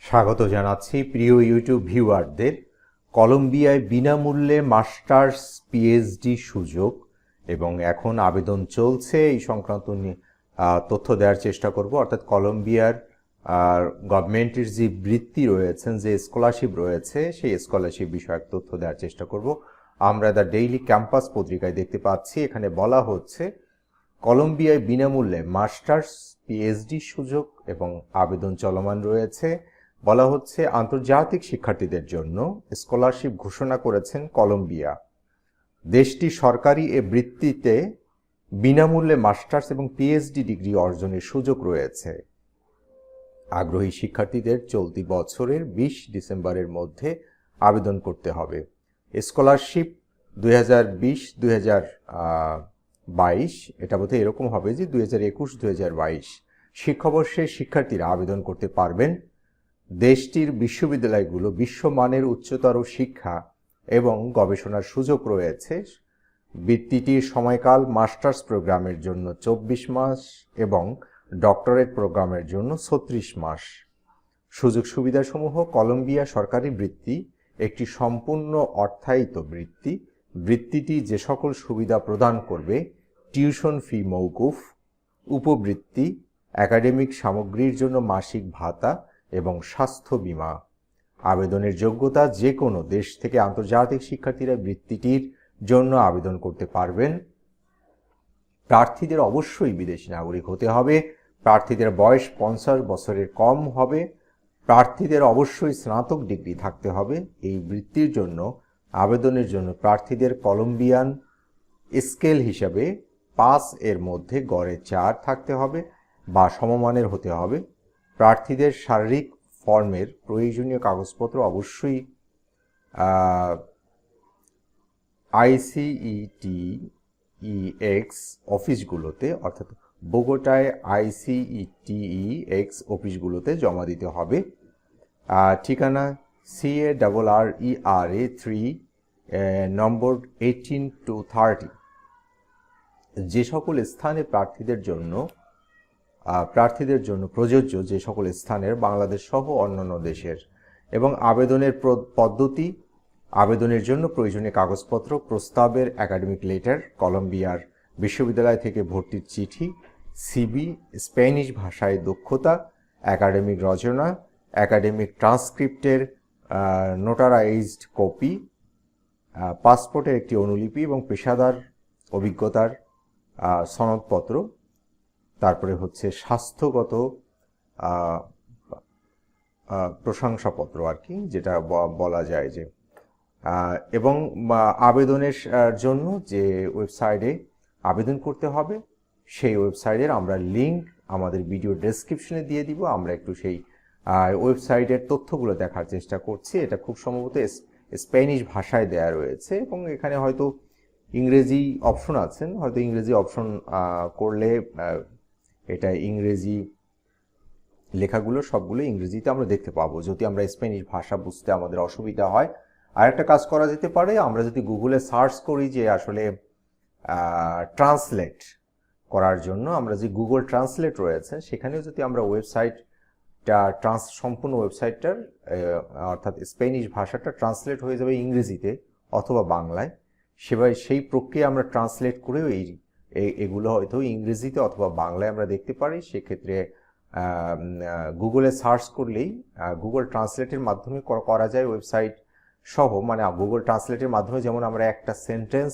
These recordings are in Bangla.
স্বাগত জানাচ্ছি প্রিয় ইউটিউব ভিউয়ারদের। কলম্বিয়ায় বিনামূল্যে মাস্টার্স পিএইচডি সুযোগ এবং এখন আবেদন চলছে, এই সংক্রান্ত তথ্য দেওয়ার চেষ্টা করব। অর্থাৎ কলম্বিয়ার গভর্নমেন্টের যে বৃত্তি রয়েছেন, যে স্কলারশিপ রয়েছে, সেই স্কলারশিপ বিষয়ক তথ্য দেওয়ার চেষ্টা করব। আমরা দ্য ডেইলি ক্যাম্পাস পত্রিকায় দেখতে পাচ্ছি, এখানে বলা হচ্ছে কলম্বিয়ায় বিনামূল্যে মাস্টার্স পিএইচডি সুযোগ এবং আবেদন চলমান রয়েছে। বলা হচ্ছে আন্তর্জাতিক শিক্ষার্থীদের জন্য স্কলারশিপ ঘোষণা করেছেন কলম্বিয়া। দেশটি সরকারি এ বৃত্তিতে বিনামূল্যে মাস্টার্স এবং পিএইচডি ডিগ্রি অর্জনের সুযোগ রয়েছে। আগ্রহী শিক্ষার্থীদের চলতি বছরের 20 ডিসেম্বরের মধ্যে আবেদন করতে হবে। স্কলারশিপ 2020-2022, এটা বোধহয় এরকম হবে যে 2021-2022 শিক্ষাবর্ষের শিক্ষার্থীরা আবেদন করতে পারবেন। দেশটির বিশ্ববিদ্যালয়গুলো বিশ্বমানের উচ্চতর শিক্ষা এবং গবেষণার সুযোগ রয়েছে। বৃত্তিটির সময়কাল মাস্টার্স প্রোগ্রামের জন্য 24 মাস এবং ডক্টরেট প্রোগ্রামের জন্য 36 মাস। সুযোগ সুবিধাসমূহ: কলম্বিয়া সরকারি বৃত্তি একটি সম্পূর্ণ অর্থায়িত বৃত্তি। বৃত্তিটি যে সকল সুবিধা প্রদান করবে: টিউশন ফি মওকুফ, উপবৃত্তি, একাডেমিক সামগ্রীর জন্য মাসিক ভাতা এবং স্বাস্থ্য বীমা। আবেদনের যোগ্যতা: যে কোনো দেশ থেকে আন্তর্জাতিক শিক্ষার্থীরা বৃত্তিটির জন্য আবেদন করতে পারবেন। প্রার্থীদের অবশ্যই বিদেশি নাগরিক হতে হবে। প্রার্থীদের বয়স 50 বছরের কম হবে। প্রার্থীদের অবশ্যই স্নাতক ডিগ্রি থাকতে হবে। এই বৃত্তির জন্য আবেদনের জন্য প্রার্থীদের কলম্বিয়ান স্কেল হিসাবে 5 এর মধ্যে গড়ে 4 থাকতে হবে বা সমমানের হতে হবে। প্রার্থীদের শারীরিক ফর্মের প্রয়োজনীয় কাগজপত্র অবশ্যই ICETEX অফিসগুলোতে, অর্থাৎ বোগোটায় ICETEX অফিসগুলোতে জমা দিতে হবে। ঠিকানা CARRERA 3 নম্বর 18-30। যে সকল স্থানে প্রার্থীদের জন্য প্রযোজ্য, যে সকল স্থানের বাংলাদেশ সহ অন্যান্য দেশের। এবং আবেদনের পদ্ধতি: আবেদনের জন্য প্রয়োজনীয় কাগজপত্র: প্রস্তাবের একাডেমিক লেটার, কলম্বিয়ার বিশ্ববিদ্যালয় থেকে ভর্তির চিঠি, সিবি, স্প্যানিশ ভাষায় দক্ষতা, একাডেমিক রচনা, একাডেমিক ট্রান্সক্রিপ্টের নোটারাইজড কপি, পাসপোর্টের একটি অনুলিপি এবং পেশাদার অভিজ্ঞতার সনদপত্র। তারপরে হচ্ছে স্বাস্থ্যগত প্রশংসাপত্র আর কি, যেটা বলা যায় যে। এবং আবেদনের জন্য যে ওয়েবসাইটে আবেদন করতে হবে, সেই ওয়েবসাইটের আমরা লিঙ্ক আমাদের ভিডিও ডেসক্রিপশনে দিয়ে দিব। আমরা একটু সেই ওয়েবসাইটের তথ্যগুলো দেখার চেষ্টা করছি। এটা খুব সম্ভবত স্প্যানিশ ভাষায় দেয়া রয়েছে এবং এখানে হয়তো ইংরেজি অপশন আছেন। হয়তো ইংরেজি অপশন করলে এটা ইংরেজি লেখাগুলো সবগুলো ইংরেজিতে আমরা দেখতে পাবো, যদি আমরা স্প্যানিশ ভাষা বুঝতে আমাদের অসুবিধা হয়। আর একটা কাজ করা যেতে পারে, আমরা যদি গুগলে সার্চ করি যে আসলে ট্রান্সলেট করার জন্য, আমরা যে গুগল ট্রান্সলেট রয়েছে সেখানেও যদি আমরা ওয়েবসাইটটা সম্পূর্ণ ওয়েবসাইটটার অর্থাৎ স্প্যানিশ ভাষাটা ট্রান্সলেট হয়ে যাবে ইংরেজিতে অথবা বাংলায়। সেই প্রক্রিয়া আমরা ট্রান্সলেট করেও এগুলো হয়তো ইংরেজিতে অথবা বাংলায় আমরা দেখতে পারি। সেক্ষেত্রে গুগলে সার্চ করলেই গুগল ট্রান্সলেটের মাধ্যমে করা যায় ওয়েবসাইট সহ। মানে গুগল ট্রান্সলেটের মাধ্যমে যেমন আমরা একটা সেন্টেন্স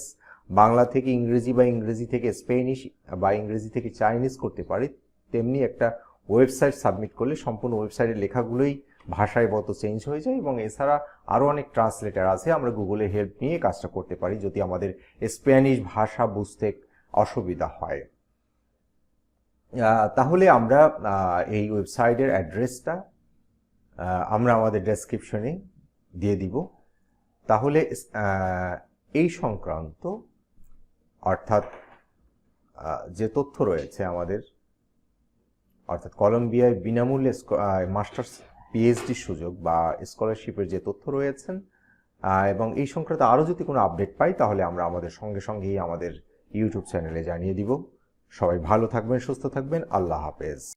বাংলা থেকে ইংরেজি বা ইংরেজি থেকে স্প্যানিশ বা ইংরেজি থেকে চাইনিজ করতে পারি, তেমনি একটা ওয়েবসাইট সাবমিট করলে সম্পূর্ণ ওয়েবসাইটের লেখাগুলোই ভাষায় চেঞ্জ হয়ে যায়। এবং এছাড়া আরও অনেক ট্রান্সলেটার আছে, আমরা গুগলের হেল্প নিয়ে কাজটা করতে পারি যদি আমাদের স্প্যানিশ ভাষা বুঝতে অসুবিধা হয়। তাহলে আমরা এই ওয়েবসাইটের অ্যাড্রেসটা আমরা আমাদের ডেসক্রিপশনে দিয়ে দিব। তাহলে এই সংক্রান্ত অর্থাৎ যে তথ্য রয়েছে আমাদের, অর্থাৎ কলম্বিয়ায় বিনামূল্যে মাস্টার্স পিএইচডি সুযোগ বা স্কলারশিপের যে তথ্য রয়েছেন, এবং এই সংক্রান্ত আরও যদি কোনো আপডেট পাই তাহলে আমরা আমাদের সঙ্গেই আমাদের ইউটিউব চ্যানেলে জানিয়ে দিব। সবাই ভালো থাকবেন, সুস্থ থাকবেন। আল্লাহ হাফেজ।